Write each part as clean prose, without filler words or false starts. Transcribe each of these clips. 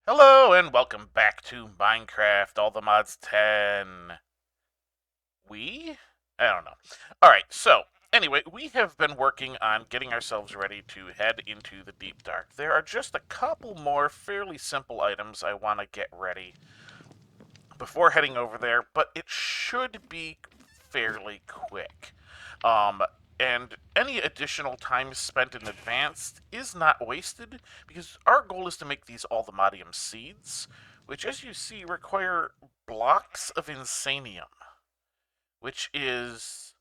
Hello and welcome back to Minecraft All the Mods 10. I don't know. Alright, so anyway, we have been working on getting ourselves ready to head into the deep dark. There are just a couple more fairly simple items I want to get ready before heading over there, but it should be fairly quick. Um, and any additional time spent in advance is not wasted because our goal is to make these Allthemodium seeds, which, as you see, require blocks of insanium, which is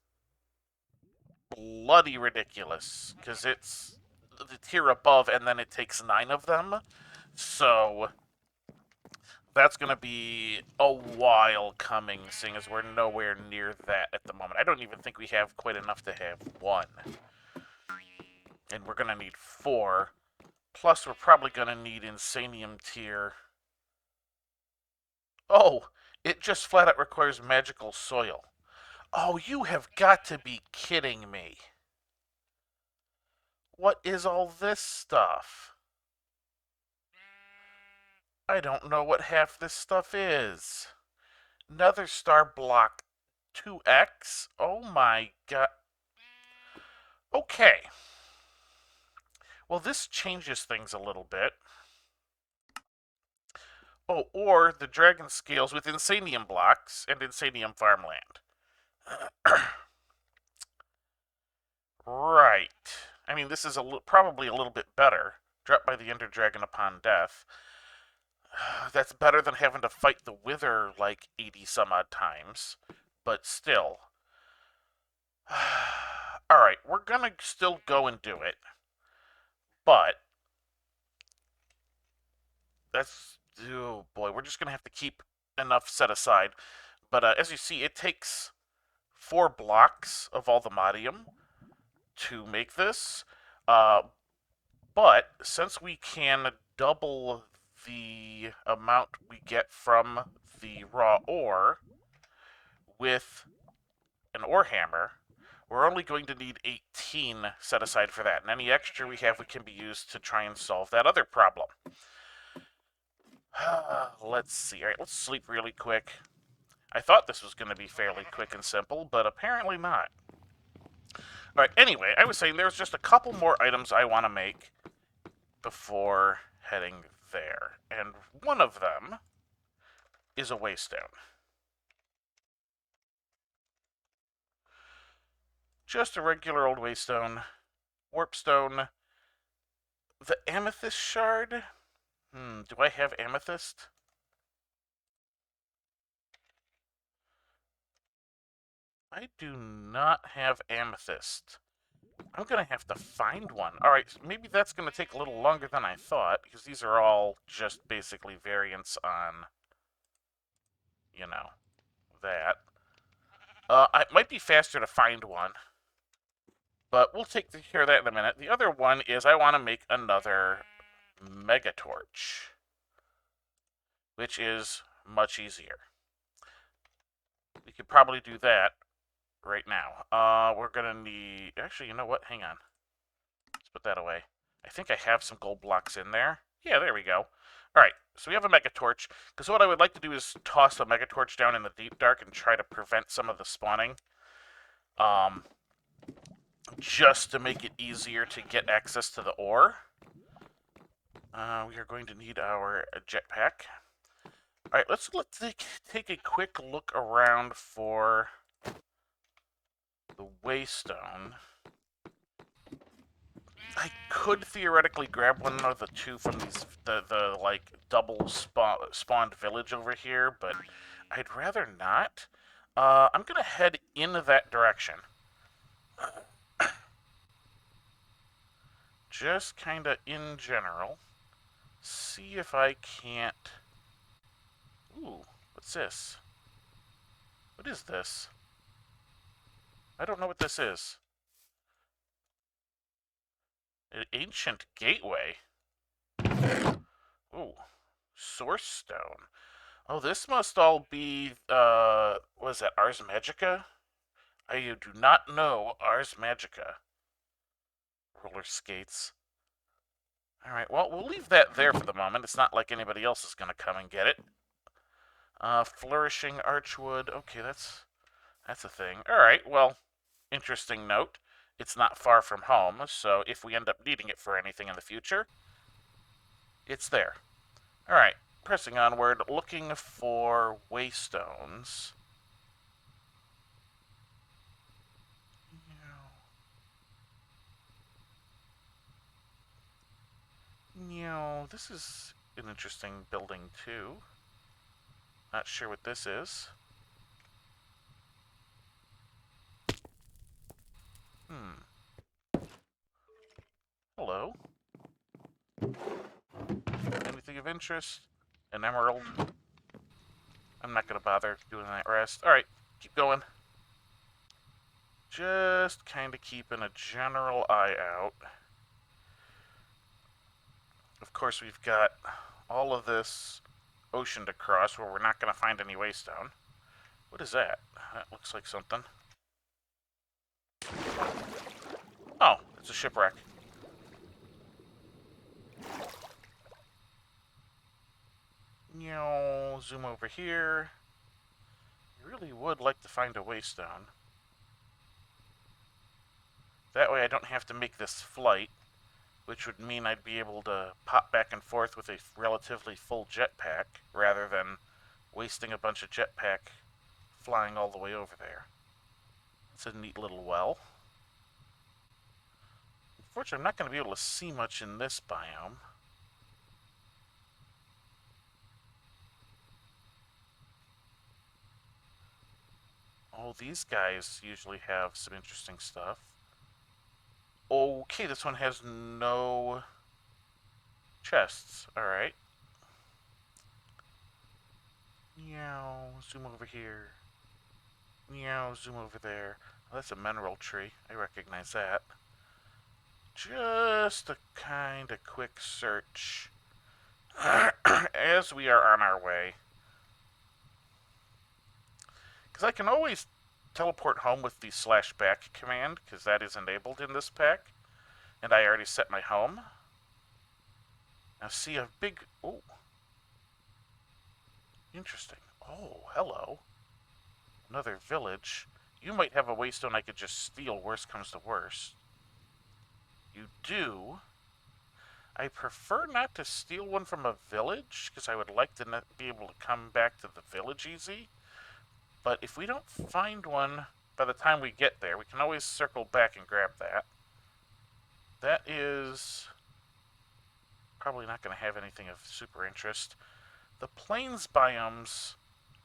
bloody ridiculous because it's the tier above and then it takes 9 of them. So that's going to be a while coming, seeing as we're nowhere near that at the moment. I don't even think we have quite enough to have one. And we're going to need 4. Plus, we're probably going to need Insanium tier. Oh, it just flat out requires magical soil. Oh, you have got to be kidding me. What is all this stuff? I don't know what half this stuff is. Nether Star Block 2x? Oh my god. Okay. Well, this changes things a little bit. Oh, or the dragon scales with Insanium blocks and Insanium farmland. Right. I mean, this is probably a little bit better. Dropped by the Ender Dragon upon death. That's better than having to fight the Wither like 80 some odd times. But still. Alright, we're gonna still go and do it. But that's, oh boy, we're just gonna have to keep enough set aside. But as you see, it takes 4 blocks of Allthemodium to make this. Uh, but since we can double the amount we get from the raw ore with an ore hammer, we're only going to need 18 set aside for that. And any extra we have, we can be used to try and solve that other problem. Let's see. All right, let's sleep really quick. I thought this was going to be fairly quick and simple, but apparently not. All right, anyway, I was saying there's just a couple more items I want to make before heading there. And one of them is a waystone. Just a regular old waystone. Warpstone. The amethyst shard? Do I have amethyst? I do not have amethyst. I'm going to have to find one. Alright, so maybe that's going to take a little longer than I thought, because these are all just basically variants on, you know, that. It might be faster to find one, but we'll take care of that in a minute. The other one is I want to make another mega torch, which is much easier. We could probably do that right now. We're going to need... Actually, you know what? Hang on. Let's put that away. I think I have some gold blocks in there. Yeah, there we go. Alright, so we have a mega torch. Because what I would like to do is toss a mega torch down in the deep dark and try to prevent some of the spawning. Just to make it easier to get access to the ore. We are going to need our jetpack. Alright, let's take a quick look around for the waystone. I could theoretically grab one of the 2 from the like double spawned village over here, but I'd rather not. I'm gonna head in that direction. Just kinda in general. See if I can't... Ooh, what's this? What is this? I don't know what this is. An ancient gateway. Ooh, source stone. Oh, this must all be, what is that, Ars Magica? I do not know Ars Magica. Roller skates. Alright, well, we'll leave that there for the moment. It's not like anybody else is going to come and get it. Flourishing archwood. Okay, that's a thing. Alright, well, interesting note. It's not far from home, so if we end up needing it for anything in the future, it's there. Alright, pressing onward, looking for waystones. This is an interesting building, too. Not sure what this is. Hello. Anything of interest? An emerald. I'm not going to bother doing that rest. Alright, keep going. Just kind of keeping a general eye out. Of course, we've got all of this ocean to cross where we're not going to find any waystone. What is that? That looks like something. Oh, it's a shipwreck. Zoom over here. I really would like to find a waystone. That way I don't have to make this flight, which would mean I'd be able to pop back and forth with a relatively full jetpack, rather than wasting a bunch of jetpack flying all the way over there. It's a neat little well. Unfortunately, I'm not going to be able to see much in this biome. Oh, these guys usually have some interesting stuff. Okay, this one has no chests. Alright. Meow, zoom over here. Meow, zoom over there. Oh, that's a mineral tree. I recognize that. Just a kind of quick search as we are on our way. Because I can always teleport home with the /back command, because that is enabled in this pack. And I already set my home. Now see a big... Oh. Interesting. Oh, hello. Another village. You might have a waystone I could just steal, worst comes to worst. You do. I prefer not to steal one from a village, because I would like to be able to come back to the village easy. But if we don't find one by the time we get there, we can always circle back and grab that. That is probably not going to have anything of super interest. The plains biomes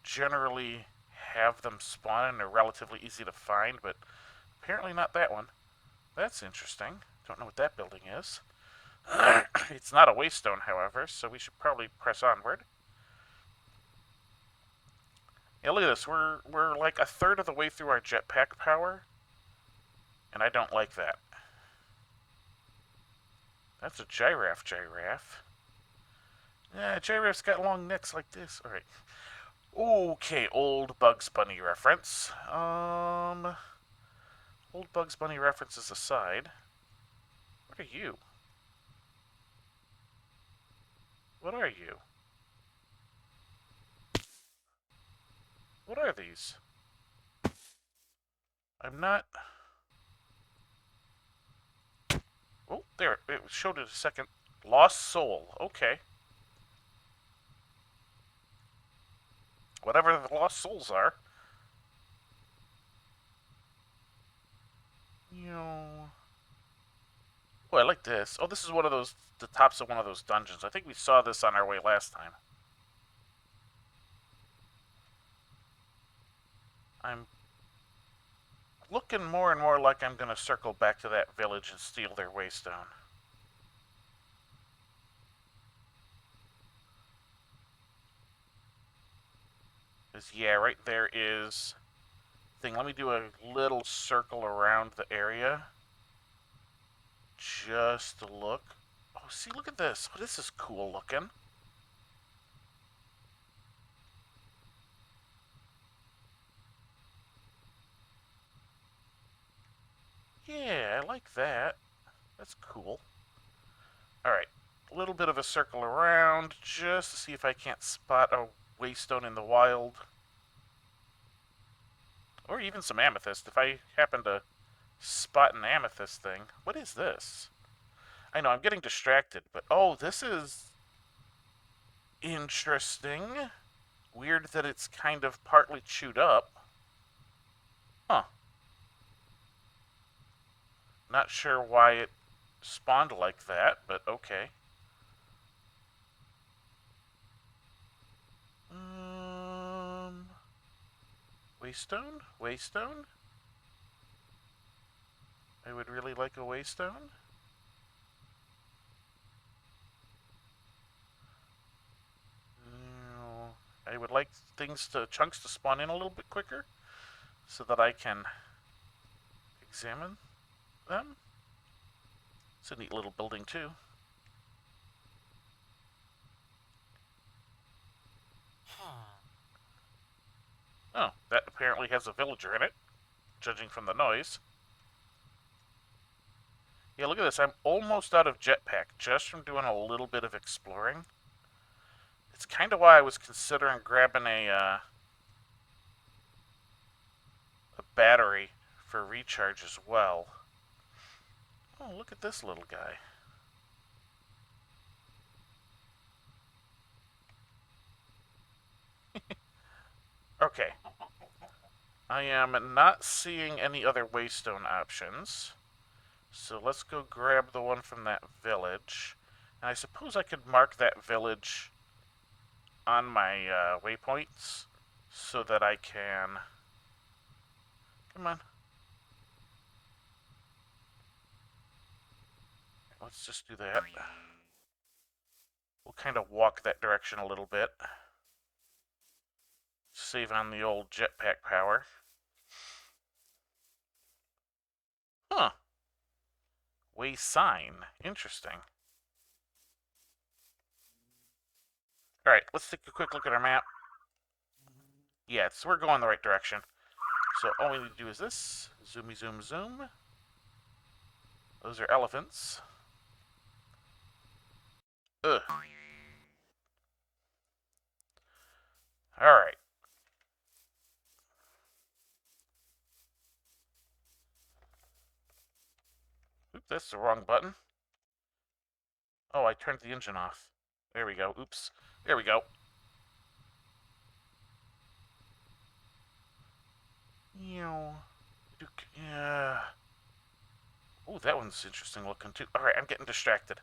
generally have them spawn and are relatively easy to find, but apparently not that one. That's interesting. Don't know what that building is. It's not a waystone, however, so we should probably press onward. Yeah, look at this. We're like a third of the way through our jetpack power, and I don't like that. That's a giraffe. Yeah, giraffes got long necks like this. Alright. Okay, old Bugs Bunny reference. Old Bugs Bunny references aside. What are you? What are you? What are these? I'm not... Oh, there. It showed it a second. Lost Soul. Okay. Whatever the Lost Souls are. Oh, I like this. Oh, this is one of those... The tops of one of those dungeons. I think we saw this on our way last time. I'm looking more and more like I'm going to circle back to that village and steal their waystone. Because, yeah, right there is... thing. Let me do a little circle around the area. Just to look. Oh, see, look at this. Oh, this is cool looking. Yeah, I like that. That's cool. Alright. a little bit of a circle around just to see if I can't spot a waystone in the wild. Or even some amethyst, if I happen to spot an amethyst thing. What is this? I know, I'm getting distracted, but oh, this is interesting. Weird that it's kind of partly chewed up. Huh. Not sure why it spawned like that, but okay. Waystone? Waystone? I would really like a waystone. I would like chunks to spawn in a little bit quicker so that I can examine them. It's a neat little building too. Oh, that apparently has a villager in it, judging from the noise. Yeah, look at this. I'm almost out of jetpack just from doing a little bit of exploring. It's kind of why I was considering grabbing a battery for recharge as well. Oh, look at this little guy. Okay. I am not seeing any other waystone options. So let's go grab the one from that village. And I suppose I could mark that village on my waypoints so that I can... Come on. Let's just do that. We'll kind of walk that direction a little bit. Save on the old jetpack power. Huh. Way sign. Interesting. Alright, let's take a quick look at our map. Yeah, so we're going the right direction. So all we need to do is this. Zoomy zoom zoom. Those are elephants. Ugh. Alright. Oops, that's the wrong button. Oh, I turned the engine off. There we go. Oops. There we go. Yeah. Oh, that one's interesting looking too. Alright, I'm getting distracted.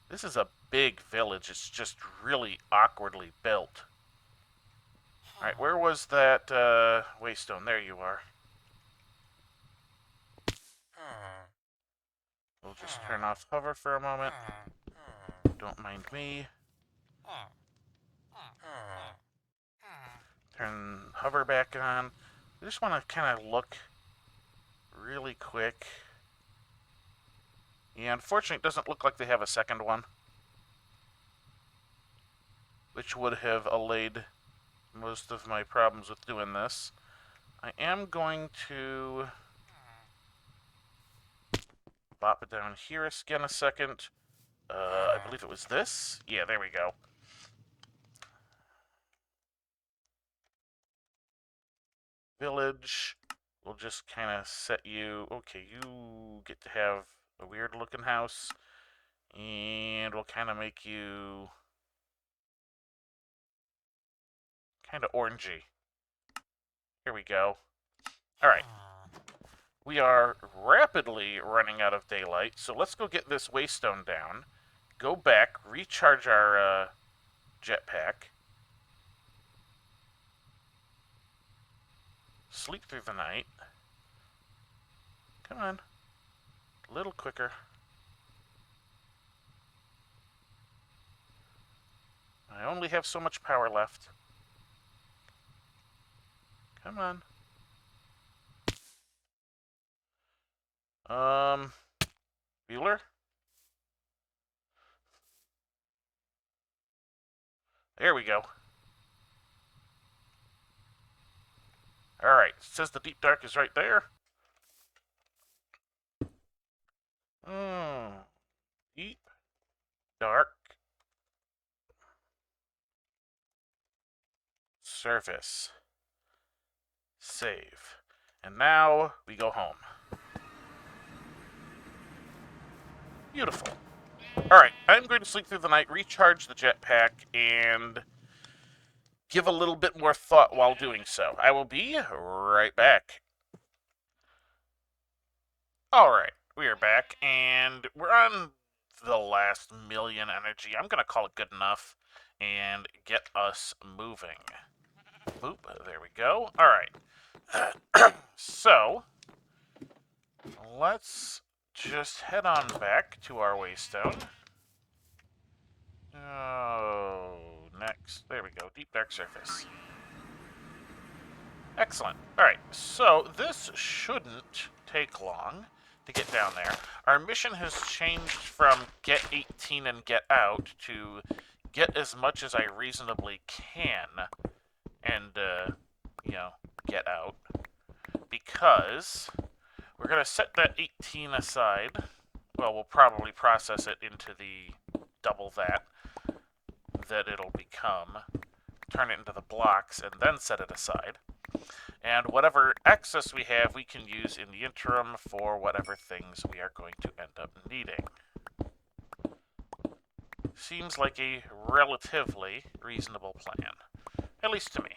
This is a big village. It's just really awkwardly built. Alright, where was that waystone? There you are. We'll just turn off hover for a moment. Don't mind me. Turn hover back on. I just want to kind of look really quick. Yeah, unfortunately, it doesn't look like they have a second one, which would have allayed most of my problems with doing this. I am going to bop it down here again a second. I believe it was this. Yeah, there we go. Village. We'll just kind of set you... Okay, you get to have a weird looking house. And we'll kind of make you kind of orangey. Here we go. Alright. We are rapidly running out of daylight, so let's go get this waystone down. Go back, recharge our jetpack. Sleep through the night. Come on. A little quicker. I only have so much power left. Come on. Bueller? There we go. Alright, it says the deep dark is right there. Deep, dark, surface, save. And now we go home. Beautiful. Alright, I'm going to sleep through the night, recharge the jetpack, and give a little bit more thought while doing so. I will be right back. Alright, we are back, and we're on the last million energy. I'm going to call it good enough and get us moving. Boop, there we go. Alright. So, let's just head on back to our waystone. Oh, next. There we go. Deep dark surface. Excellent. Alright, so this shouldn't take long to get down there. Our mission has changed from get 18 and get out to get as much as I reasonably can and, get out. Because we're going to set that 18 aside. Well, we'll probably process it into the double that it'll become, turn it into the blocks, and then set it aside. And whatever excess we have, we can use in the interim for whatever things we are going to end up needing. Seems like a relatively reasonable plan, at least to me.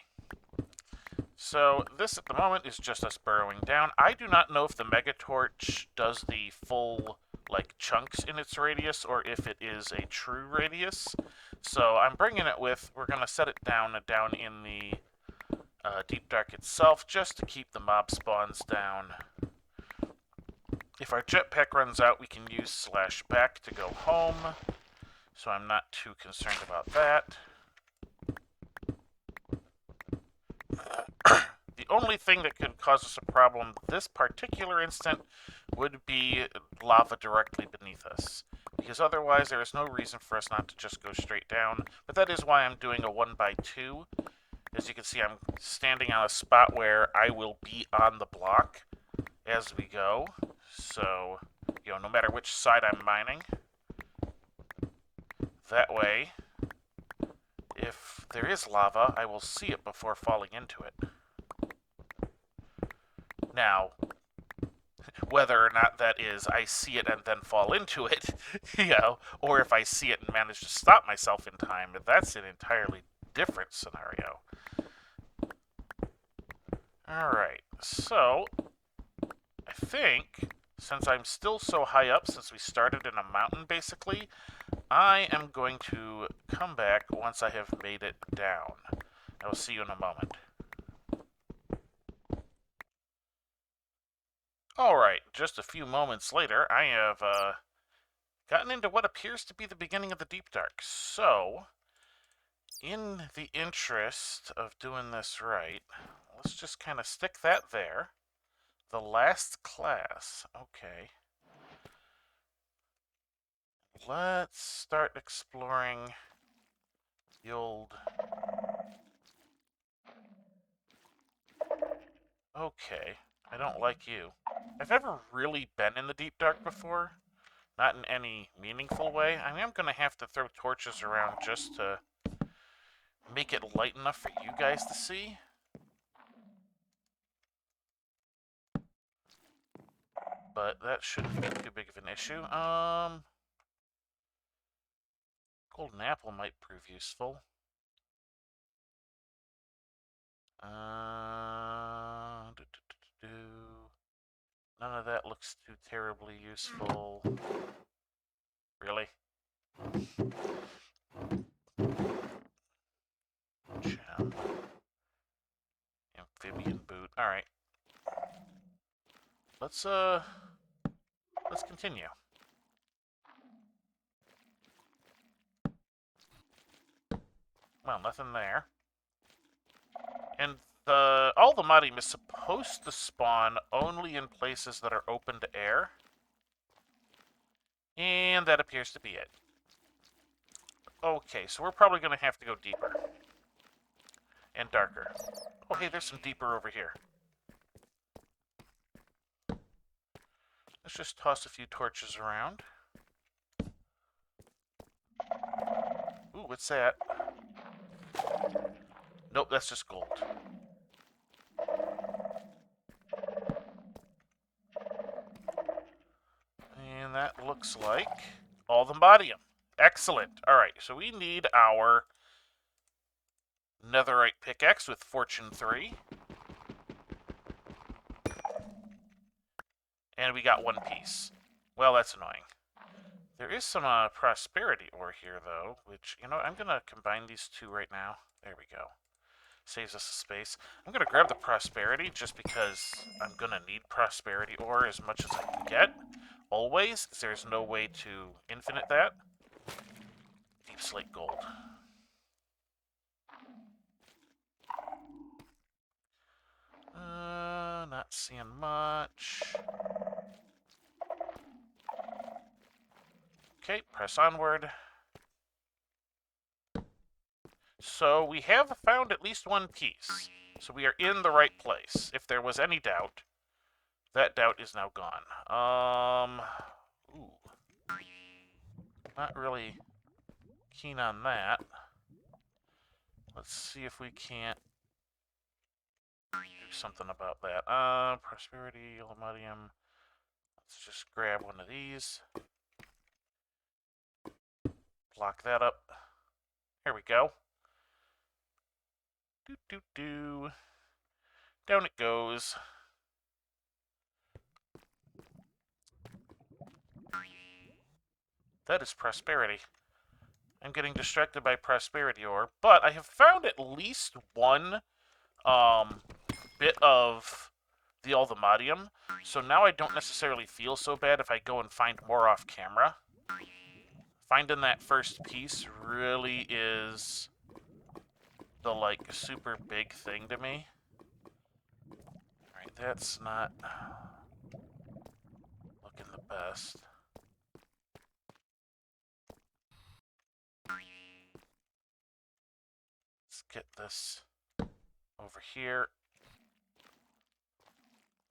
So this at the moment is just us burrowing down. I do not know if the Megatorch does the full chunks in its radius or if it is a true radius. So I'm bringing it with, we're going to set it down in the Deep Dark itself just to keep the mob spawns down. If our jetpack runs out, we can use /back to go home. So I'm not too concerned about that. The only thing that could cause us a problem this particular instant would be lava directly beneath us. Because otherwise there is no reason for us not to just go straight down. But that is why I'm doing a 1x2. As you can see, I'm standing on a spot where I will be on the block as we go. So, no matter which side I'm mining. That way, if there is lava, I will see it before falling into it. Now, whether or not that is I see it and then fall into it, or if I see it and manage to stop myself in time, that's an entirely different scenario. Alright, so I think, since I'm still so high up, since we started in a mountain basically, I am going to come back once I have made it down. I will see you in a moment. Alright, just a few moments later, I have gotten into what appears to be the beginning of the Deep Dark. So, in the interest of doing this right, let's just kind of stick that there. The last class. Okay. Let's start exploring the old... Okay. I don't like you. I've never really been in the Deep Dark before. Not in any meaningful way. I am going to have to throw torches around just to make it light enough for you guys to see. But that shouldn't be too big of an issue. Golden apple might prove useful. None of that looks too terribly useful. Really? Gem. Amphibian boot. Alright. Let's continue. Well, nothing there. And the Allthemodium is supposed to spawn only in places that are open to air. And that appears to be it. Okay, so we're probably going to have to go deeper. And darker. Oh, hey, there's some deeper over here. Let's just toss a few torches around. Ooh, what's that? Nope, that's just gold. And that looks like Allthemodium. Excellent. Alright, so we need our netherite pickaxe with Fortune 3. And we got one piece. Well, that's annoying. There is some prosperity ore here, though, which, you know, I'm going to combine these two right now. There we go. Saves us a space. I'm going to grab the prosperity just because I'm going to need prosperity ore as much as I can get. Always. There's no way to infinite that. Deep slate gold. Not seeing much. Okay, press onward. So we have found at least one piece. So we are in the right place. If there was any doubt, that doubt is now gone. Ooh. Not really keen on that. Let's see if we can't do something about that. Prosperity, Allthemodium. Let's just grab one of these. Block that up. Here we go. Do. Down it goes. That is prosperity. I'm getting distracted by prosperity ore, but I have found at least one bit of the Allthemodium, so now I don't necessarily feel so bad if I go and find more off camera. Finding that first piece really is the, like, super big thing to me. Alright, that's not looking the best. Let's get this over here.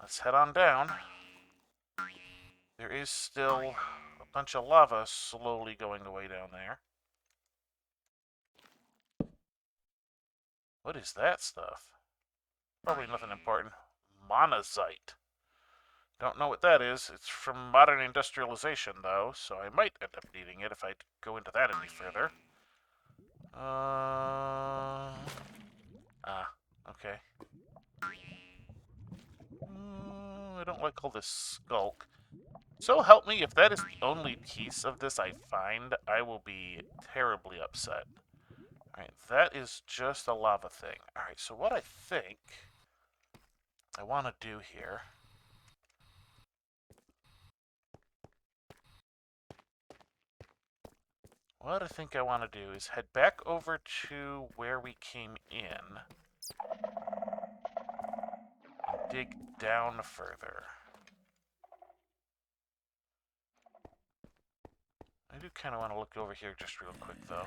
Let's head on down. There is still a bunch of lava slowly going away down there. What is that stuff? Probably nothing important. Monazite. Don't know what that is. It's from modern industrialization, though, so I might end up needing it if I go into that any further. Okay. I don't like all this skulk. So help me, if that is the only piece of this I find, I will be terribly upset. Alright, that is just a lava thing. Alright, so what I think I want to do here... What I think I want to do is head back over to where we came in. And dig down further. I do kind of want to look over here just real quick, though.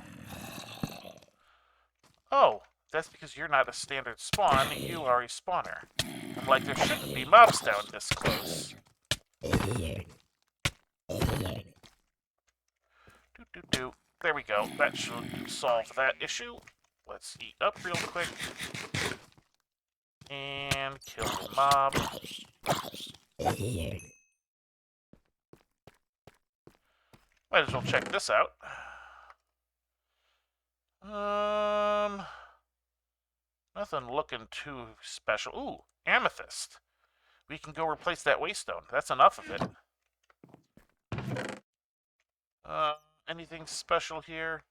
Oh, that's because you're not a standard spawn, you are a spawner. I'm like, there shouldn't be mobs down this close. Do. There we go. That should solve that issue. Let's eat up real quick. And kill the mob. Might as well check this out. Nothing looking too special. Ooh, amethyst. We can go replace that waystone. That's enough of it. Anything special here?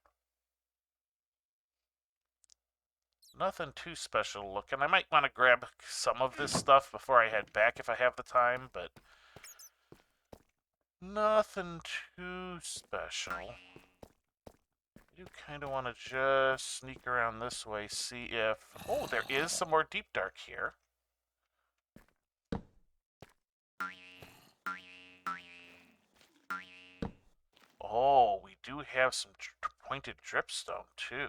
Nothing too special looking. I might want to grab some of this stuff before I head back if I have the time, but nothing too special. I do kind of want to just sneak around this way, see if... Oh, there is some more deep dark here. Oh, we do have some pointed dripstone, too.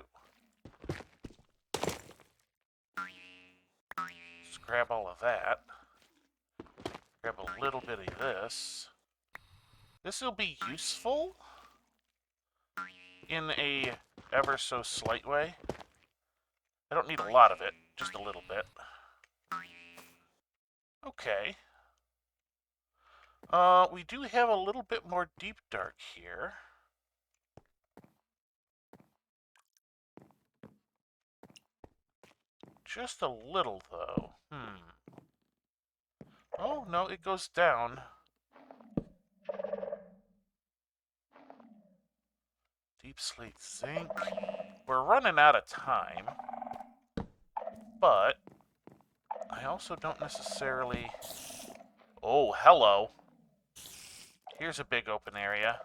Just grab all of that. Grab a little bit of this. This will be useful in a ever so slight way. I don't need a lot of it, just a little bit. Okay. We do have a little bit more deep dark here. Just a little, though. Oh, no, it goes down. Deep slate zinc. We're running out of time. But I also don't necessarily... Oh, hello. Here's a big open area.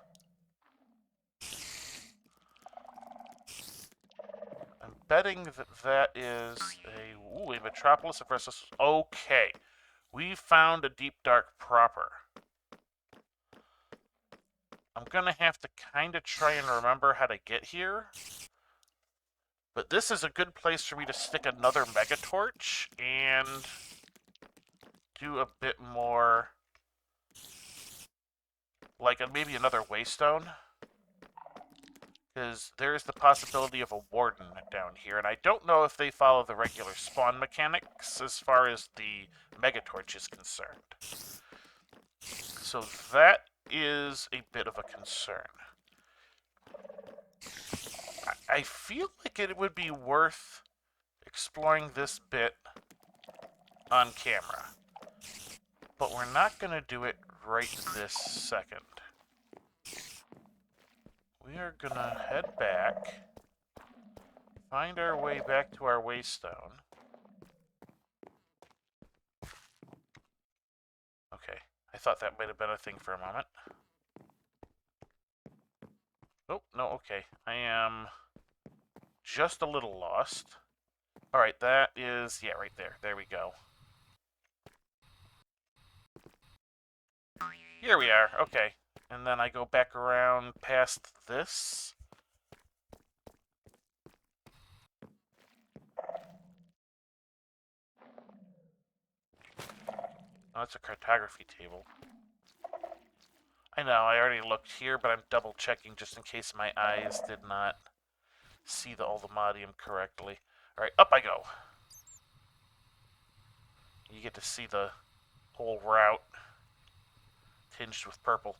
I'm betting that that is a Metropolis of Restless. Okay. We found a deep dark proper. I'm gonna have to kind of try and remember how to get here. But this is a good place for me to stick another Megatorch and do a bit more, like maybe another Waystone. Because there is the possibility of a Warden down here, and I don't know if they follow the regular spawn mechanics as far as the Megatorch is concerned. So that is a bit of a concern. I feel like it would be worth exploring this bit on camera. But we're not going to do it right this second. We are going to head back, find our way back to our Waystone. Okay, I thought that might have been a thing for a moment. Oh, no, okay. I am just a little lost. Alright, that is, yeah, right there. There we go. Here we are, okay. And then I go back around past this. Oh, it's a cartography table. I know, I already looked here, but I'm double checking just in case my eyes did not see the Allthemodium correctly. Alright, up I go. You get to see the whole route tinged with purple.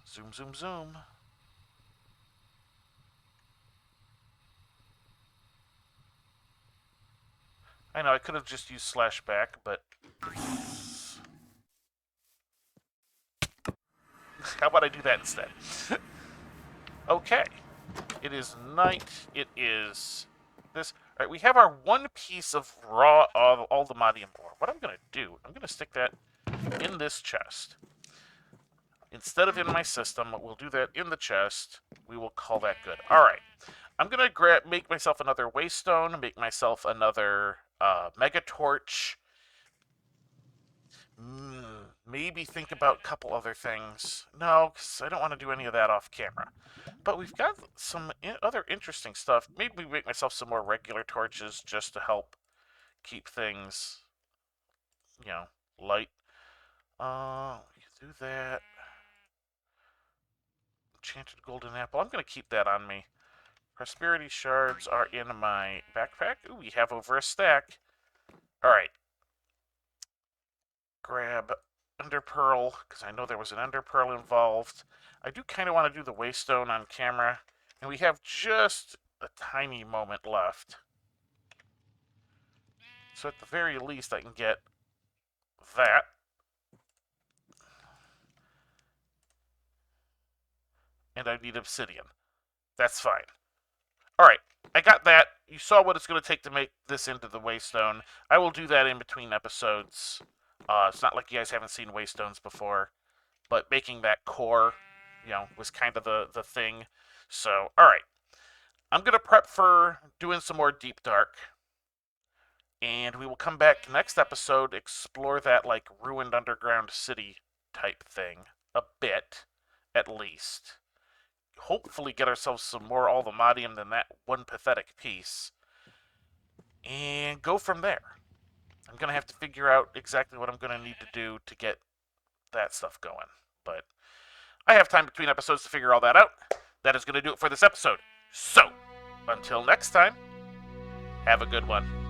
Zoom, zoom, zoom. I know, I could have just used slash back, but... How about I do that instead? Okay. It is night. It is this. All right, we have our one piece of raw Allthemodium ore. What I'm going to do, I'm going to stick that in this chest. Instead of in my system, we'll do that in the chest. We will call that good. All right. I'm going to make myself another Waystone, make myself another Megatorch. Maybe think about a couple other things. No, because I don't want to do any of that off camera. But we've got some other interesting stuff. Maybe make myself some more regular torches just to help keep things, you know, light. We can do that. Enchanted golden apple. I'm going to keep that on me. Prosperity shards are in my backpack. Ooh, we have over a stack. All right. Grab Enderpearl, because I know there was an Enderpearl involved. I do kind of want to do the Waystone on camera, and we have just a tiny moment left. So at the very least, I can get that. And I need obsidian. That's fine. Alright, I got that. You saw what it's going to take to make this into the Waystone. I will do that in between episodes. It's not like you guys haven't seen Waystones before, but making that core, was kind of the thing. So, alright. I'm going to prep for doing some more Deep Dark. And we will come back next episode, explore that, like, ruined underground city type thing. A bit, at least. Hopefully get ourselves some more Allthemodium than that one pathetic piece. And go from there. I'm going to have to figure out exactly what I'm going to need to do to get that stuff going. But I have time between episodes to figure all that out. That is going to do it for this episode. So, until next time, have a good one.